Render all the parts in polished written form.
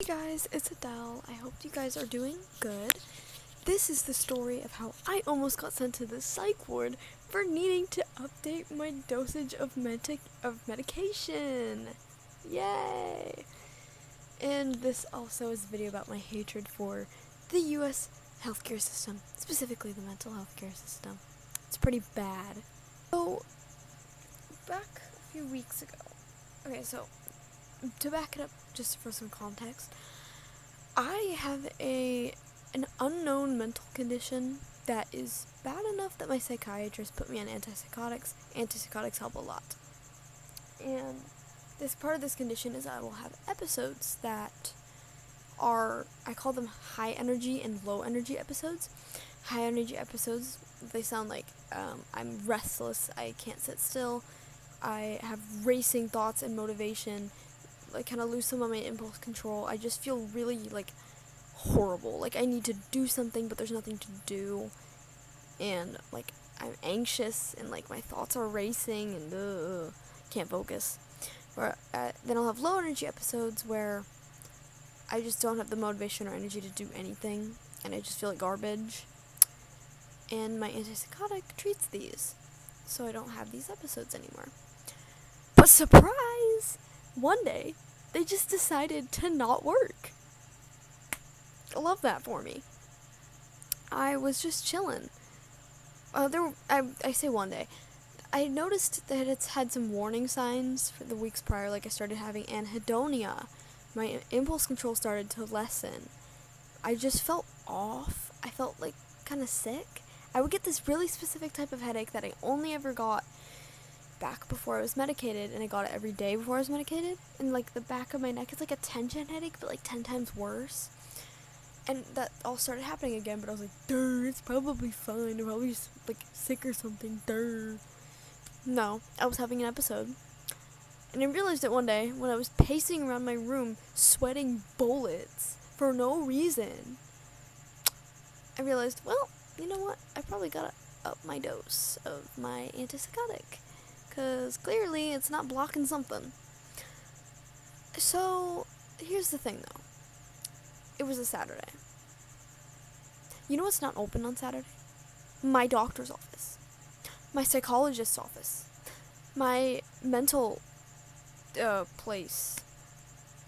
Hey guys, it's Adele. I hope you guys are doing good. This is the story of how I almost got sent to the psych ward for needing to update my dosage of medication. Yay! And this also is a video about my hatred for the US healthcare system, specifically the mental healthcare system. It's pretty bad. So, back a few weeks ago. Okay, so to back it up just for some context, I have an unknown mental condition that is bad enough that my psychiatrist put me on antipsychotics. Antipsychotics help a lot. And this part of this condition is I will have episodes that are, I call them high energy and low energy episodes. High energy episodes, they sound like I'm restless, I can't sit still, I have racing thoughts and motivation, I kind of lose some of my impulse control. I just feel really, horrible. I need to do something, but there's nothing to do. And, I'm anxious, and, my thoughts are racing, and, can't focus. Then I'll have low energy episodes where I just don't have the motivation or energy to do anything, and I just feel like garbage. And my antipsychotic treats these, so I don't have these episodes anymore. But surprise! One day, they just decided to not work. I love that for me. I was just chilling. I say one day. I noticed that it's had some warning signs for the weeks prior, I started having anhedonia. My impulse control started to lessen. I just felt off. I felt, kind of sick. I would get this really specific type of headache that I only ever got back before I was medicated, and I got it every day before I was medicated, and the back of my neck is like a tension headache, but 10 times worse. And that all started happening again, but I was like, duh, it's probably fine, I'm probably just sick or something, duh. No, I was having an episode, and I realized it one day when I was pacing around my room sweating bullets for no reason. I realized, well, you know what, I probably gotta up my dose of my antipsychotic, because clearly it's not blocking something. So, here's the thing though. It was a Saturday. You know what's not open on Saturday? My doctor's office. My psychologist's office. My mental place.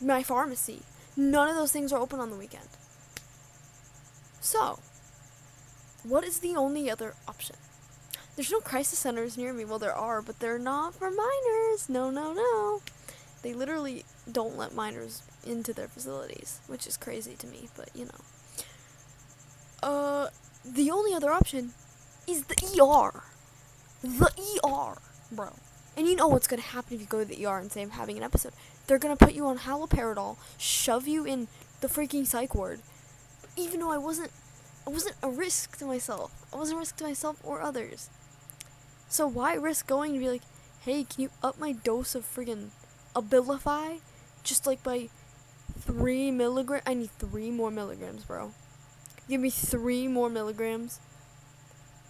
My pharmacy. None of those things are open on the weekend. So, what is the only other option? There's no crisis centers near me. Well, there are, but they're not for minors. No. They literally don't let minors into their facilities, which is crazy to me, but the only other option is the ER. The ER, bro. And you know what's gonna happen if you go to the ER and say I'm having an episode. They're gonna put you on haloperidol, shove you in the freaking psych ward, even though I wasn't a risk to myself. I wasn't a risk to myself or others. So why risk going to be like, hey, can you up my dose of friggin' Abilify? Just by 3 milligrams? I need 3 more milligrams, bro. Give me 3 more milligrams.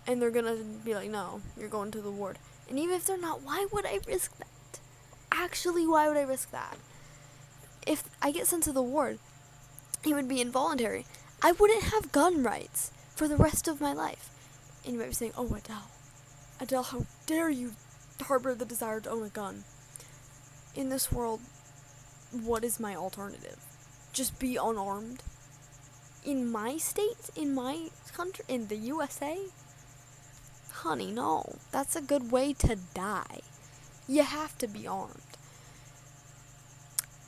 And they're gonna be like, no, you're going to the ward. And even if they're not, why would I risk that? Actually, why would I risk that? If I get sent to the ward, it would be involuntary. I wouldn't have gun rights for the rest of my life. And you might be saying, oh, Adele, how dare you harbor the desire to own a gun? In this world, what is my alternative? Just be unarmed? In my state? In my country? In the USA? Honey, no. That's a good way to die. You have to be armed.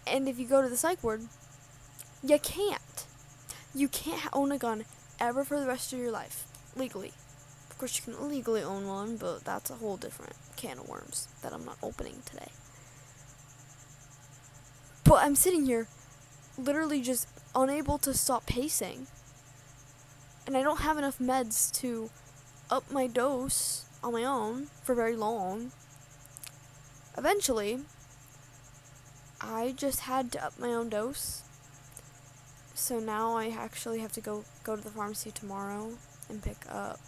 And if you go to the psych ward, you can't. You can't own a gun ever for the rest of your life, legally. Of course, you can illegally own one, but that's a whole different can of worms that I'm not opening today. But I'm sitting here, literally just unable to stop pacing. And I don't have enough meds to up my dose on my own for very long. Eventually, I just had to up my own dose. So now I actually have to go to the pharmacy tomorrow and pick up,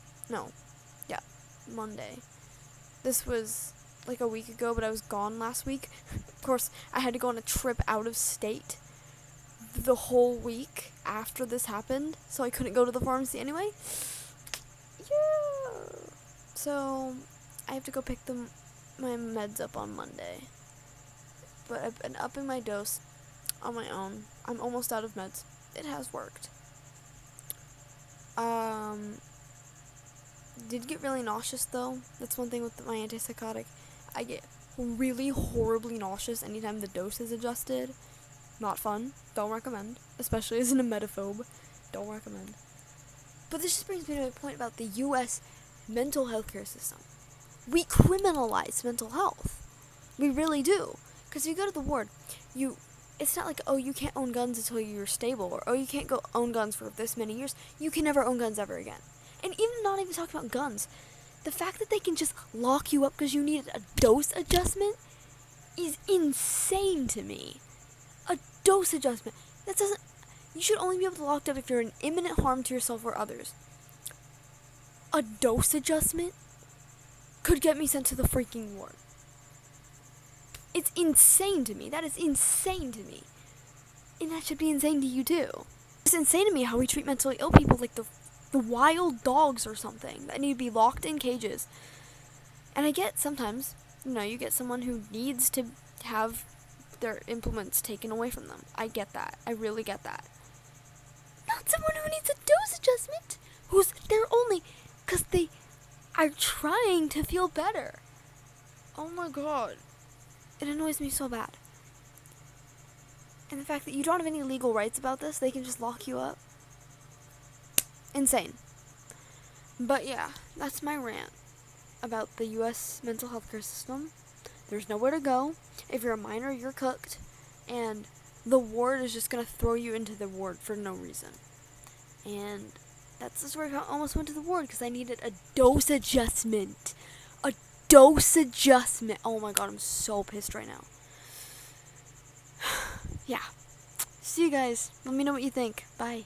Monday. This was a week ago, but I was gone last week. Of course, I had to go on a trip out of state. the whole week after this happened, so I couldn't go to the pharmacy anyway. Yeah. So I have to go pick my meds up on Monday. But I've been upping my dose on my own. I'm almost out of meds. It has worked. Did get really nauseous though. That's one thing with my antipsychotic. I get really horribly nauseous anytime the dose is adjusted. Not fun. Don't recommend. Especially as an emetophobe. Don't recommend. But this just brings me to a point about the U.S. mental health care system. We criminalize mental health. We really do. Because if you go to the ward, it's not like, oh, you can't own guns until you're stable, or, oh, you can't go own guns for this many years. You can never own guns ever again. And even not even talking about guns, the fact that they can just lock you up because you need a dose adjustment is insane to me. A dose adjustment. You should only be able to lock up if you're in imminent harm to yourself or others. A dose adjustment could get me sent to the freaking ward. It's insane to me. That is insane to me. And that should be insane to you too. It's insane to me how we treat mentally ill people like the wild dogs or something that need to be locked in cages. And I get sometimes, you get someone who needs to have their implements taken away from them. I get that. I really get that. Not someone who needs a dose adjustment. Who's there only because they are trying to feel better. Oh my god. It annoys me so bad. And the fact that you don't have any legal rights about this, they can just lock you up. Insane. But yeah, that's my rant about the U.S. mental health care system. There's nowhere to go. If you're a minor, you're cooked. And the ward is just going to throw you into the ward for no reason. And that's just where I almost went to the ward because I needed a dose adjustment. A dose adjustment. Oh my god, I'm so pissed right now. Yeah. See you guys. Let me know what you think. Bye.